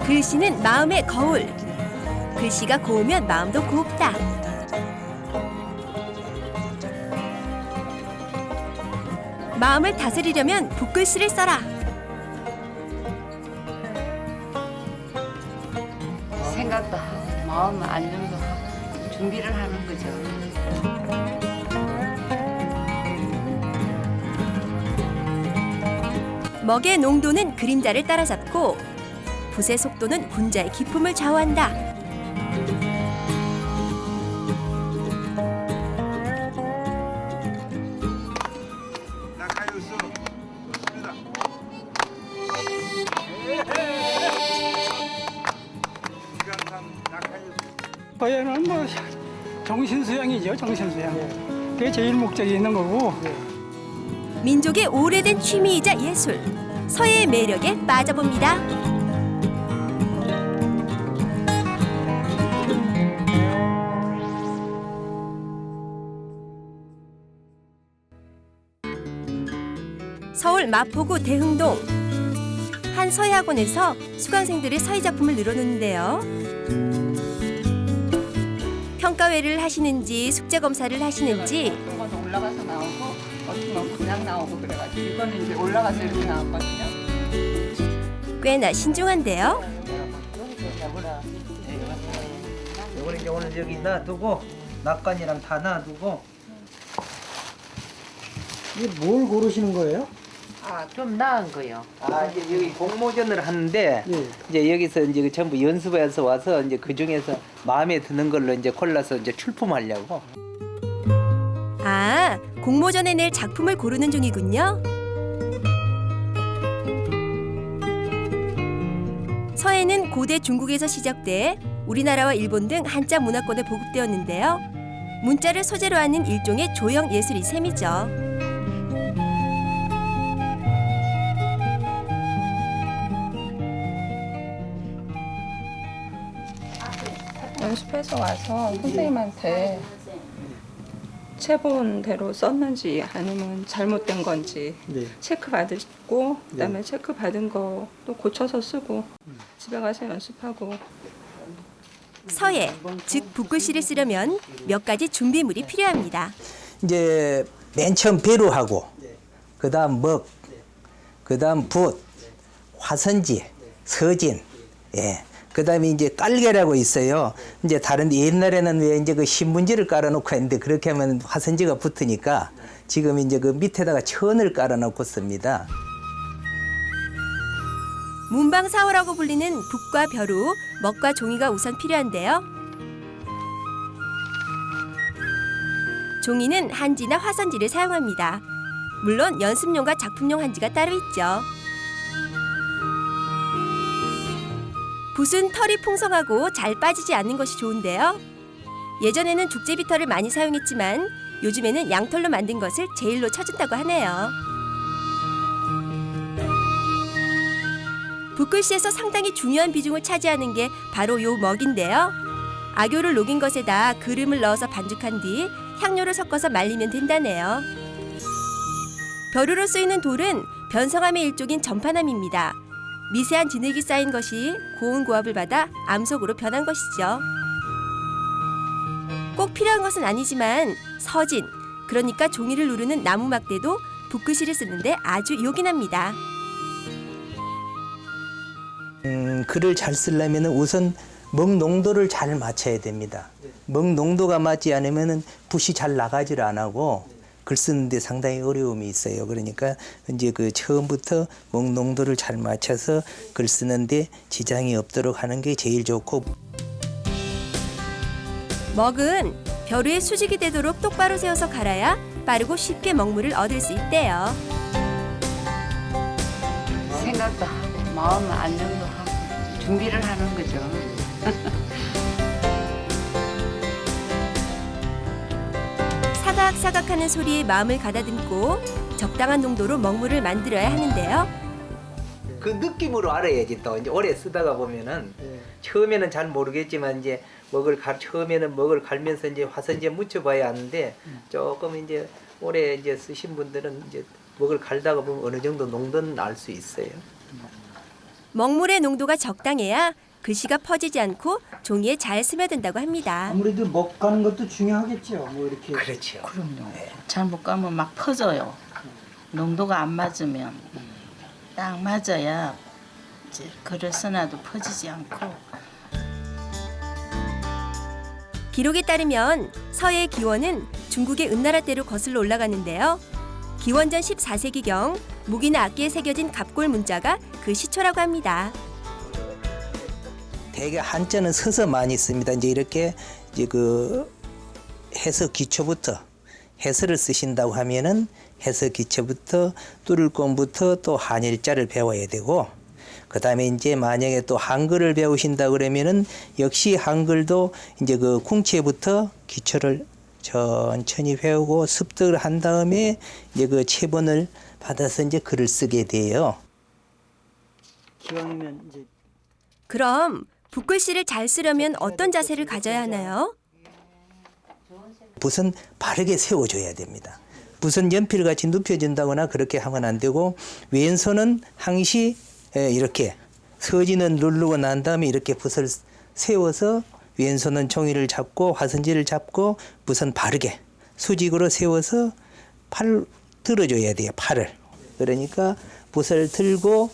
글씨는 마음의 거울. 글씨가 고우면 마음도 곱다. 마음을 다스리려면 붓글씨를 써라. 생각도 하고 마음 안정도 하고 준비를 하는 거죠. 먹의 농도는 그림자를 따라잡고 붓의 속도는 군자의 기품을 좌우한다. 낙하유수 좋습니다. 시간상 낙하유수. 거에는 뭐 정신수양이죠, 정신수양. 그게 제일 목적이 있는 거고. 민족의 오래된 취미이자 예술. 서예의 매력에 빠져봅니다. 서울 마포구 대흥동. 한 서예학원에서 수강생들의 서예 작품을 늘어놓는데요. 평가회를 하시는지 숙제 검사를 하시는지 어떤 건 올라가서 나오고 어떤 건 그냥 나오고 그래가지고 이거는 이제 올라가서 이렇게 나왔거든요. 꽤나 신중한데요. 이거는 이제 오늘 여기 놔두고 낙관이랑 다 놔두고. 이게 뭘 고르시는 거예요? 아, 좀 나은 거요. 아 이제 여기 공모전을 하는데 예. 이제 여기서 이제 전부 연습해서 와서 이제 그 중에서 마음에 드는 걸로 이제 골라서 이제 출품하려고. 아, 공모전에 낼 작품을 고르는 중이군요. 서예는 고대 중국에서 시작돼 우리나라와 일본 등 한자 문화권에 보급되었는데요. 문자를 소재로 하는 일종의 조형 예술이 셈이죠. 연습해서 와서 선생님한테 체본 대로 썼는지 아니면 잘못된 건지 체크 받으시고 그다음에 체크 받은 거 또 고쳐서 쓰고 집에 가서 연습하고. 서예, 즉 붓글씨를 쓰려면 몇 가지 준비물이 필요합니다. 이제 맨 처음 배루하고 그다음 먹, 그다음 붓, 화선지, 서진, 예. 그다음에 이제 깔개라고 있어요. 이제 다른 옛날에는 왜 이제 그 신문지를 깔아놓고 했는데 그렇게 하면 화선지가 붙으니까 지금 이제 그 밑에다가 천을 깔아놓고 씁니다. 문방사호라고 불리는 붓과 벼루, 먹과 종이가 우선 필요한데요. 종이는 한지나 화선지를 사용합니다. 물론 연습용과 작품용 한지가 따로 있죠. 붓은 털이 풍성하고 잘 빠지지 않는 것이 좋은데요. 예전에는 죽제비털을 많이 사용했지만 요즘에는 양털로 만든 것을 제일로 쳐준다고 하네요. 붓글씨에서 상당히 중요한 비중을 차지하는 게 바로 요 먹인데요. 아교를 녹인 것에다 그름을 넣어서 반죽한 뒤 향료를 섞어서 말리면 된다네요. 벼루로 쓰이는 돌은 변성암의 일종인 전파남입니다. 미세한 진흙이 쌓인 것이 고운 고압을 받아 암석으로 변한 것이죠. 꼭 필요한 것은 아니지만 서진, 그러니까 종이를 누르는 나무 막대도 붓글씨를 쓰는데 아주 요긴합니다. 글을 잘 쓰려면 우선 먹 농도를 잘 맞춰야 됩니다. 먹 농도가 맞지 않으면 붓이 잘 나가질 안 하고 글 쓰는데 상당히 어려움이 있어요. 그러니까 이제 그 처음부터 먹 농도를 잘 맞춰서 글 쓰는데 지장이 없도록 하는 게 제일 좋고. 먹은 벼루에 수직이 되도록 똑바로 세워서 갈아야 빠르고 쉽게 먹물을 얻을 수 있대요. 생각도 하고 마음 안정도 하고 준비를 하는 거죠. 사각사각하는 소리에 마음을 가다듬고 적당한 농도로 먹물을 만들어야 하는데요. 그 느낌으로 알아야지. 또 이제 오래 쓰다가 보면은 처음에는 잘 모르겠지만 이제 처음에는 먹을 갈면서 이제 화선지에 묻혀봐야 하는데 조금 이제 오래 이제 쓰신 분들은 이제 먹을 갈다가 보면 어느 정도 농도는 알 수 있어요. 먹물의 농도가 적당해야 글씨가 퍼지지 않고 종이에 잘 스며든다고 합니다. 아무래도 먹 가는 것도 중요하겠죠. 뭐 이렇게. 그렇죠. 그럼요. 잘못 가면 막 퍼져요. 농도가 안 맞으면 딱 맞아야 이제 글을 써놔도 퍼지지 않고. 기록에 따르면 서해의 기원은 중국의 은나라 때로 거슬러 올라가는데요. 기원전 14세기경 무기나 악기에 새겨진 갑골 문자가 그 시초라고 합니다. 대개 한자는 서서 많이 씁니다. 이제 이렇게 이제 그 해서 기초부터 해서를 쓰신다고 하면은 해서 기초부터 뚫을 공부터 또 한일자를 배워야 되고, 그다음에 이제 만약에 또 한글을 배우신다 그러면은 역시 한글도 이제 그 궁체부터 기초를 천천히 배우고 습득을 한 다음에 이제 그 체본을 받아서 이제 글을 쓰게 돼요. 기왕이면 이제 그럼 붓글씨를 잘 쓰려면 어떤 자세를 가져야 하나요? 붓은 바르게 세워줘야 됩니다. 붓은 연필같이 눕혀진다거나 그렇게 하면 안 되고, 왼손은 항시 이렇게 서진은 누르고 난 다음에 이렇게 붓을 세워서 왼손은 종이를 잡고 화선지를 잡고 붓은 바르게 수직으로 세워서 팔을 들어줘야 돼요. 팔을. 그러니까 붓을 들고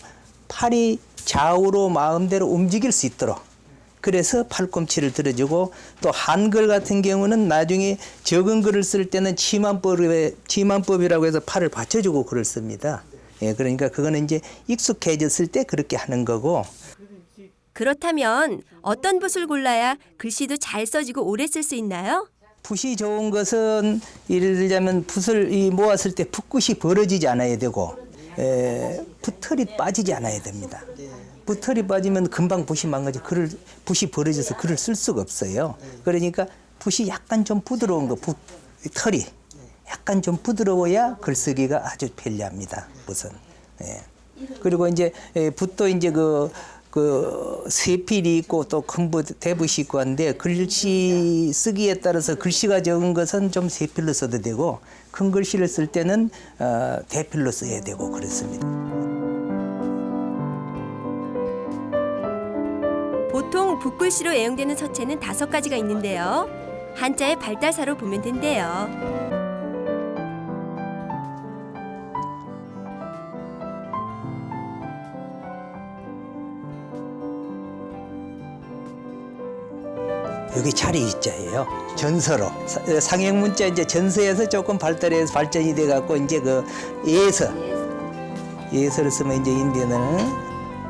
팔이 좌우로 마음대로 움직일 수 있도록, 그래서 팔꿈치를 들어주고, 또 한글 같은 경우는 나중에 적은 글을 쓸 때는 치만법이라고 해서 팔을 받쳐주고 글을 씁니다. 예, 그러니까 그거는 이제 익숙해졌을 때 그렇게 하는 거고. 그렇다면 어떤 붓을 골라야 글씨도 잘 써지고 오래 쓸 수 있나요? 붓이 좋은 것은 예를 들자면 붓을 모았을 때 붓끝이 벌어지지 않아야 되고, 붓털이 빠지지 않아야 됩니다. 붓털이 빠지면 금방 붓이 망가져 붓이 벌어져서 글을 쓸 수가 없어요. 그러니까 붓이 약간 좀 부드러운 거, 털이 약간 좀 부드러워야 글쓰기가 아주 편리합니다. 붓은. 예. 그리고 이제 붓도 이제 그 세필이 있고 또 큰 붓, 대붓이 있고 한데, 글씨 쓰기에 따라서 글씨가 적은 것은 좀 세필로 써도 되고, 큰 글씨를 쓸 때는 대필로 써야 되고 그렇습니다. 보통 붓글씨로 애용되는 서체는 5가지가 있는데요. 한자의 발달사로 보면 된대요. 여기 자리 있자예요. 전서로 상형 문자 이제 전서에서 조금 발달해서 발전이 돼 갖고 이제 그 예서를 쓰면 이제 인변을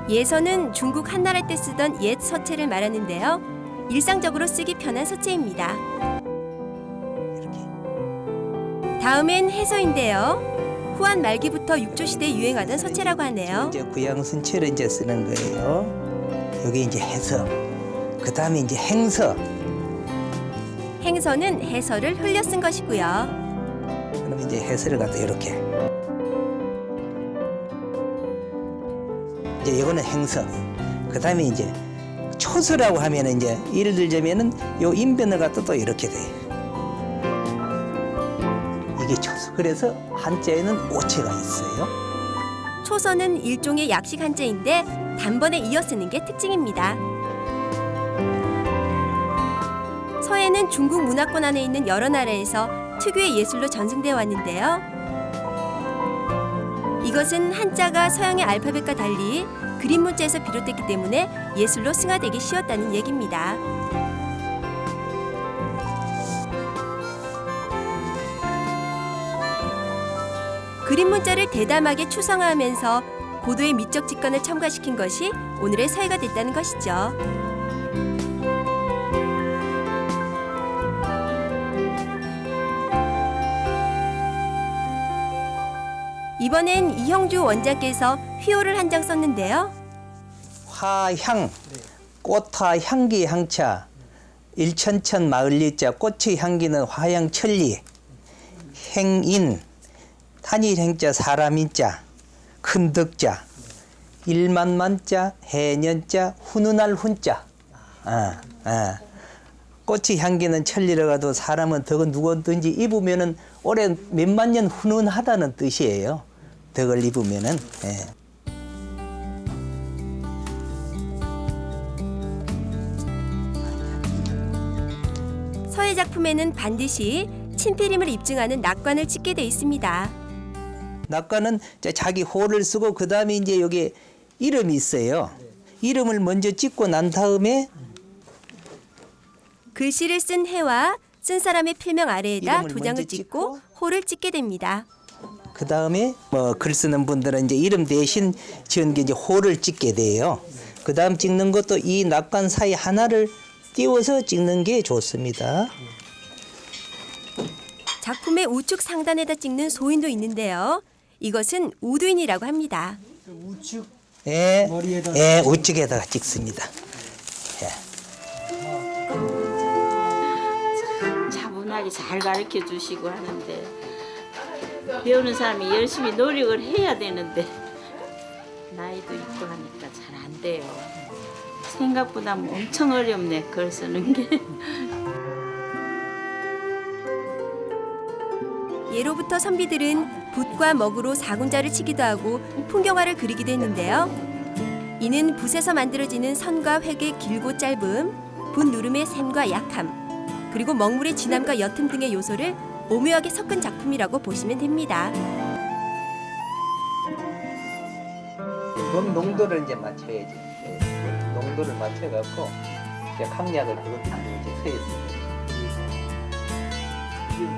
예서는 중국 한나라 때 쓰던 옛 서체를 말하는데요. 일상적으로 쓰기 편한 서체입니다. 다음엔 해서인데요. 후한 말기부터 6조 시대에 유행하던 서체라고 하네요. 이제 구양순체를 이제 쓰는 거예요. 여기 이제 해서, 그 다음에 이제 행서. 행서는 해서를 흘려 쓴 것이고요. 그럼 이제 해서를 갖다 이렇게. 이제 이거는 행서. 그 다음에 이제 초서라고 하면은 이제 예를 들자면은 요 인변을 갖다 또 이렇게 돼. 이게 초서. 그래서 한자에는 오체가 있어요. 초서는 일종의 약식 한자인데 단번에 이어 쓰는 게 특징입니다. 서해는 중국 문화권 안에 있는 여러 나라에서 특유의 예술로 전승되어 왔는데요. 이것은 한자가 서양의 알파벳과 달리 그림 문자에서 비롯됐기 때문에 예술로 승화되기 쉬웠다는 얘기입니다. 그림 문자를 대담하게 추상화하면서 고도의 미적 직관을 첨가시킨 것이 오늘의 서해가 됐다는 것이죠. 이번엔 이형주 원장께서 휘호를 한 장 썼는데요. 화향, 꽃화 향기 향차, 일천천 마을리자, 꽃의 향기는 화향천리, 행인, 탄일행자 사람인자, 큰 덕자, 일만만자, 해년자, 훈훈할 훈자. 꽃의 향기는 천리라 가도 사람은 덕은 누구든지 입으면은 올해 몇만 년 훈훈하다는 뜻이에요. 덕을 입으면은. 예. 서예 작품에는 반드시 친필임을 입증하는 낙관을 찍게 돼 있습니다. 낙관은 이제 자기 호를 쓰고 그 다음에 이제 여기 이름이 있어요. 이름을 먼저 찍고 난 다음에 글씨를 쓴 해와 쓴 사람의 필명 아래에다 이름을 도장을 먼저 찍고 찍고 호를 찍게 됩니다. 그 다음에 뭐 글 쓰는 분들은 이제 이름 대신 지은 게 이제 호를 찍게 돼요. 그 다음 찍는 것도 이 낙관 사이 하나를 띄워서 찍는 게 좋습니다. 작품의 우측 상단에다 찍는 소인도 있는데요. 이것은 우두인이라고 합니다. 예, 예, 우측에다가 찍습니다. 차분하게 잘 가르쳐 주시고 하는데 배우는 사람이 열심히 노력을 해야 되는데 나이도 있고 하니까 잘 안 돼요. 생각보다 엄청 어렵네 글 쓰는 게. 예로부터 선비들은 붓과 먹으로 사군자를 치기도 하고 풍경화를 그리기도 했는데요. 이는 붓에서 만들어지는 선과 획의 길고 짧음, 붓 누름의 샘과 약함, 그리고 먹물의 진함과 옅음 등의 요소를 오묘하게 섞은 작품이라고 보시면 됩니다. 그 농도를 이제 맞춰야지. 농도를 맞춰갖고 이제 강약을 그것도 이제 서했습니다.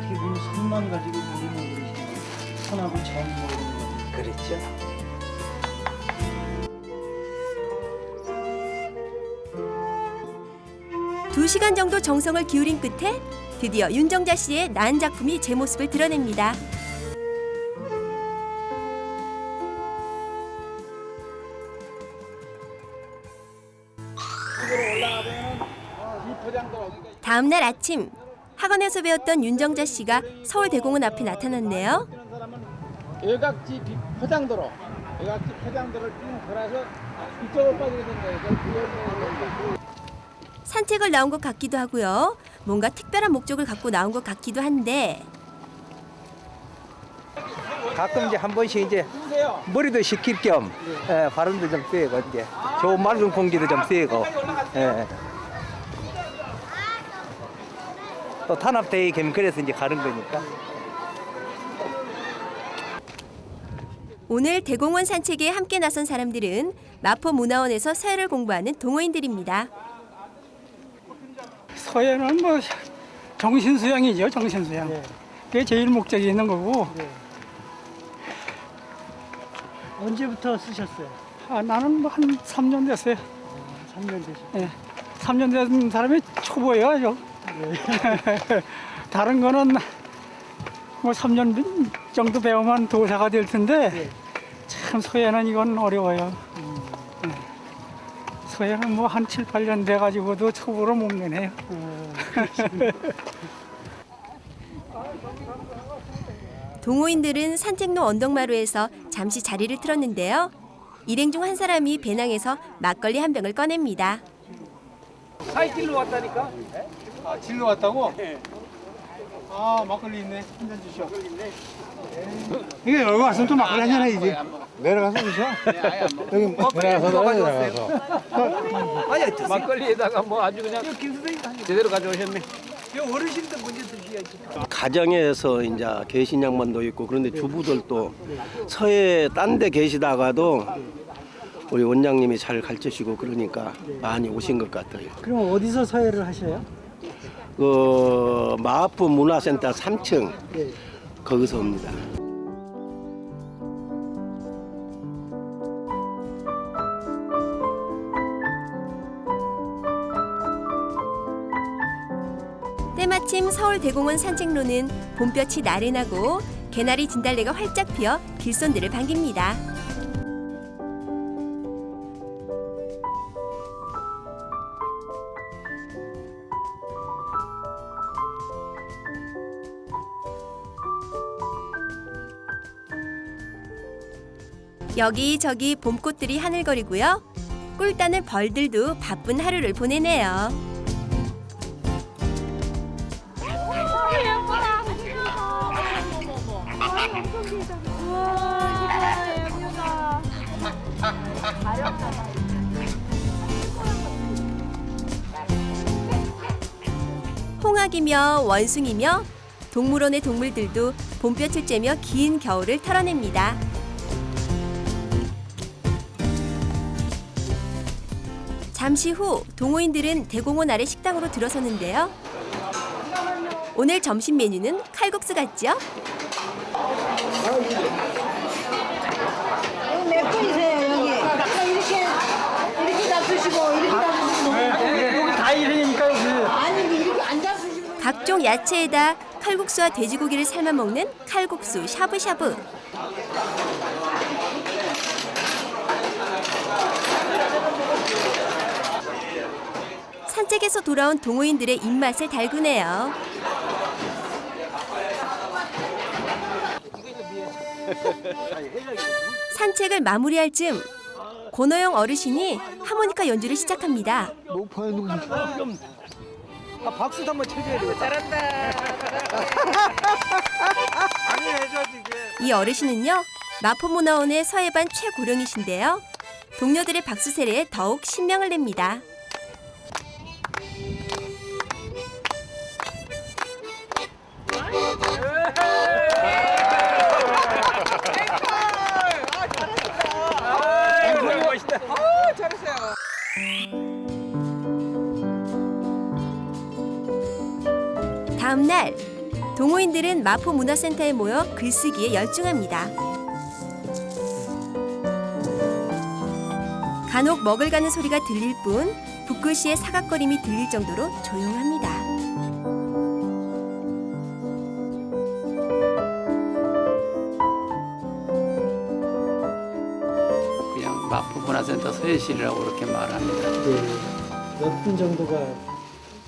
기본 선만 가지고 그리는 것이 선하고 점 이런 거. 그렇죠. 두 시간 정도 정성을 기울인 끝에 드디어 윤정자 씨의 난 작품이 제 모습을 드러냅니다. 다음 날 아침 학원에서 배웠던 윤정자 씨가 서울대공원 앞에 나타났네요. 외곽지 포장도로, 외곽지 포장도로를 쭉 돌아서 이쪽으로 빠지게 된 거예요. 산책을 나온 것 같기도 하고요. 뭔가 특별한 목적을 갖고 나온 것 같기도 한데 가끔 이제 한 번씩 이제 머리도 식힐 겸 발음도 좀 쐬고 이제 좋은 맑은 공기도 좀 쐬고 또 탄압대회 겸 그래서 이제 가는 거니까. 오늘 대공원 산책에 함께 나선 사람들은 마포문화원에서 서예를 공부하는 동호인들입니다. 서예는 뭐 정신수양이죠, 정신수양. 그게 제일 목적이 있는 거고. 언제부터 쓰셨어요? 나는 뭐 한 3년 됐어요. 3년 되셨어요? 예. 3년 된 사람이 초보예요, 아주. 다른 거는 뭐 3년 정도 배우면 도사가 될 텐데 참 서예는 이건 어려워요. 서예는 뭐 한 7, 8년 돼가지고도 초보로 못 내네요. 동호인들은 산책로 언덕마루에서 잠시 자리를 틀었는데요. 일행 중 한 사람이 배낭에서 막걸리 한 병을 꺼냅니다. 사이길로 왔다니까? 아, 길로 왔다고? 아, 막걸리 있네. 한 잔 주시오. 이게 여기 왔으면 또 막걸리 한잔 해야지. 내려가서 드셔. 여기 내려가서 내려가서. 아니, 막걸리에다가 뭐 아주 그냥 제대로 가져오셨네. 어르신들 먼저 드셔야지. 가정에서 이제 계신 양반도 있고 그런데 주부들도 서해 딴 데 계시다가도 우리 원장님이 잘 가르치시고 그러니까 많이 오신 것 같아요. 그럼 어디서 서예를 하셔요? 그 마포 문화센터 3층 네. 거기서 옵니다. 때마침 서울대공원 산책로는 봄볕이 나른하고 개나리 진달래가 활짝 피어 길손들을 반깁니다. 여기저기 봄꽃들이 하늘거리고요. 꿀 따는 벌들도 바쁜 하루를 보내네요. 호박이며 원숭이며 동물원의 동물들도 봄볕을 쬐며 긴 겨울을 털어냅니다. 잠시 후 동호인들은 대공원 아래 식당으로 들어섰는데요. 오늘 점심 메뉴는 칼국수 같죠? 몇 분이세요 여기? 이렇게 잡수시고 이렇게 잡수시고 여기 다 이러니까 아니 이렇게 안 잡수시고 각종 야채에다 칼국수와 돼지고기를 삶아 먹는 칼국수 샤브샤브. 산책에서 돌아온 동호인들의 입맛을 달구네요. 산책을 마무리할 즈음 권호영 어르신이 하모니카 연주를 시작합니다. 박수도 한번 쳐줘야 돼요. 아니 해줘야지 이게. 이 어르신은요, 마포문화원의 서예반 최고령이신데요. 동료들의 박수 세례에 더욱 신명을 냅니다. 다음 날 동호인들은 마포문화센터에 모여 글쓰기에 열중합니다. 간혹 먹을 가는 소리가 들릴 뿐 붓글씨의 사각거림이 들릴 정도로 조용합니다. 그냥 마포문화센터 서예실이라고 그렇게 말합니다. 몇 분 정도가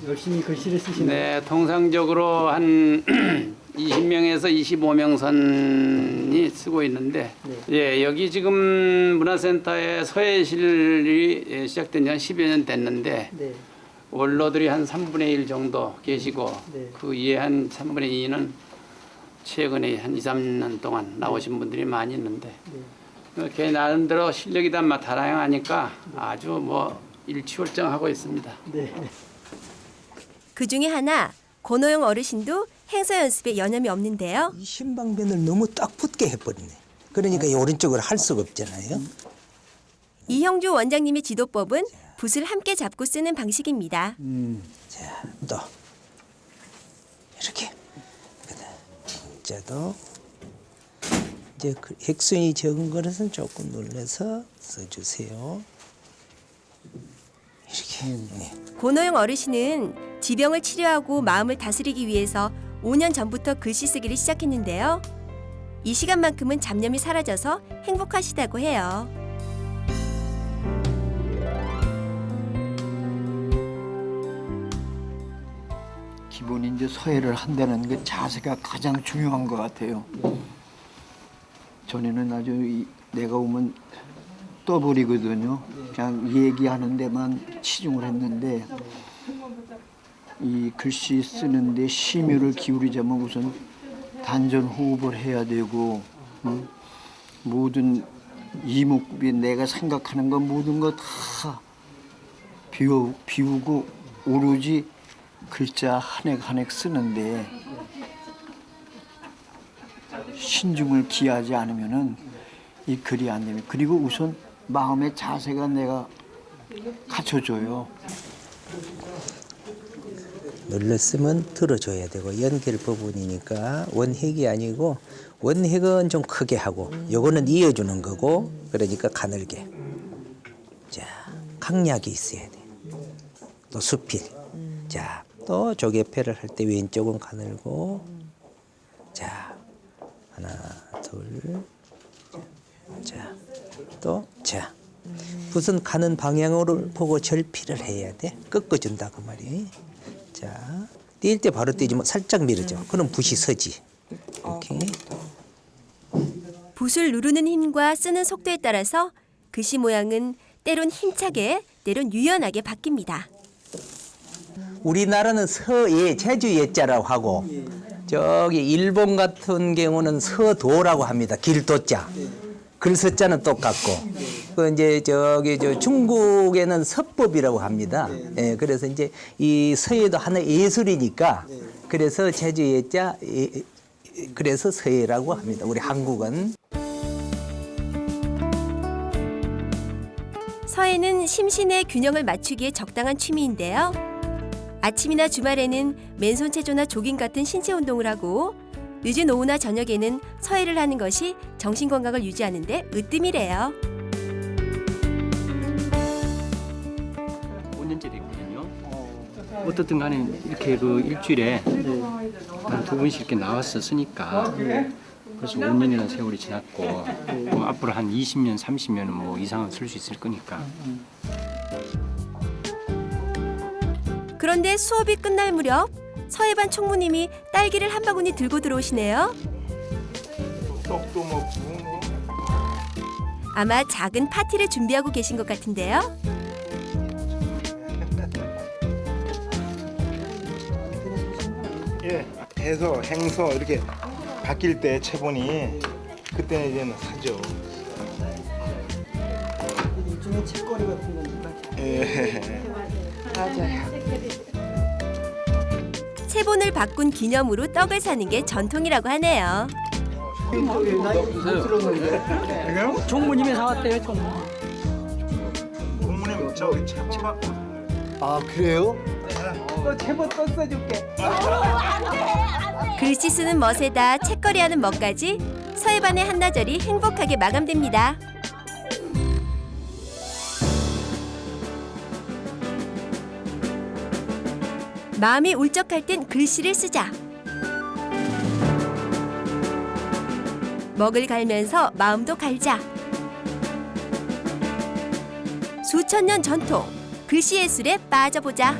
열심히 글씨를 쓰시나요? 네, 통상적으로 한 20명에서 25명 선이 쓰고 있는데, 예, 여기 지금 문화센터에 서예실이 시작된 지 한 10여 년 됐는데, 원로들이 한 3분의 1 정도 계시고, 그 이에 한 3분의 2는 최근에 한 2, 3년 동안 나오신 분들이 많이 있는데, 걔 나름대로 실력이 다 다양하니까 아주 뭐 일취월장하고 있습니다. 그 중에 하나, 권호영 어르신도 행서 연습에 여념이 없는데요. 이 신방변을 너무 딱 붙게 해버리네. 그러니까 이 오른쪽으로 할 수가 없잖아요. 이형주 원장님의 지도법은 붓을 함께 잡고 쓰는 방식입니다. 자, 또 이렇게. 자도 이제 그 핵순이 적은 것은 조금 눌러서 써주세요. 이렇게. 네. 권호영 어르신은 지병을 치료하고 마음을 다스리기 위해서 5년 전부터 글씨 쓰기를 시작했는데요. 이 시간만큼은 잡념이 사라져서 행복하시다고 해요. 기본이 이제 서예를 한다는 그 자세가 가장 중요한 것 같아요. 전에는 아주 내가 오면 떠버리거든요. 그냥 얘기하는 데만 치중을 했는데 이 글씨 쓰는데 심혈을 기울이자면 우선 단전 호흡을 해야 되고 모든 이목구비 내가 생각하는 건 모든 거 다 비우고 오로지 글자 한 획 한 획 쓰는데 신중을 기하지 않으면은 이 글이 안 됩니다. 그리고 우선 마음의 자세가 내가 갖춰줘요. 눌렀으면 들어줘야 되고 연결 부분이니까 원획이 아니고 원획은 좀 크게 하고 요거는 이어주는 거고 그러니까 가늘게. 자, 강약이 있어야 돼. 또 수필. 자, 또 조개패를 할 때 왼쪽은 가늘고 자, 하나, 둘, 자, 또 자. 붓은 가는 방향으로 보고 절필을 해야 돼. 꺾어준다 그 말이. 자, 뛸 때 바로 떼지 뭐 살짝 밀어줘. 그럼 붓이 서지. 이렇게. 붓을 누르는 힘과 쓰는 속도에 따라서 글씨 모양은 때론 힘차게, 때론 유연하게 바뀝니다. 우리나라는 서예, 제주예자라고 하고 저기 일본 같은 경우는 서도라고 합니다. 길도자. 글서자는 똑같고 그 이제 저기 저 중국에는 서법이라고 합니다. 예, 그래서 이제 이 서예도 하나의 예술이니까 그래서 제주예자 그래서 서예라고 합니다. 우리 한국은. 서예는 심신의 균형을 맞추기에 적당한 취미인데요. 아침이나 주말에는 맨손 체조나 조깅 같은 신체 운동을 하고 늦은 오후나 저녁에는 서예를 하는 것이 정신 건강을 유지하는 데 으뜸이래요. 5년째 됐거든요. 어떻든 간에 이렇게 그 일주일에 한 2번씩 이렇게 나와서 쓰니까 벌써 5년이라는 세월이 지났고 뭐 앞으로 한 20년, 30년은 뭐 이상은 쓸 수 있을 거니까. 그런데 수업이 끝날 무렵 서예반 총무님이 딸기를 한 바구니 들고 들어오시네요. 떡도 먹고. 아마 작은 파티를 준비하고 계신 것 같은데요. 예, 해서 행서 이렇게 바뀔 때 체본이 그때는 이제는 사죠. 일종의 책거리 같은 거니까. 예. 맞아요. 체본을 바꾼 기념으로 떡을 사는 게 전통이라고 하네요. 총무님이 사왔대요, 총무. 공무님 저기 체본. 아 그래요? 너 제보 또 써줄게. 글씨 쓰는 멋에다 책거리하는 멋까지 서예반의 한나절이 행복하게 마감됩니다. 마음이 울적할 땐 글씨를 쓰자. 먹을 갈면서 마음도 갈자. 수천 년 전통 글씨 예술에 빠져보자.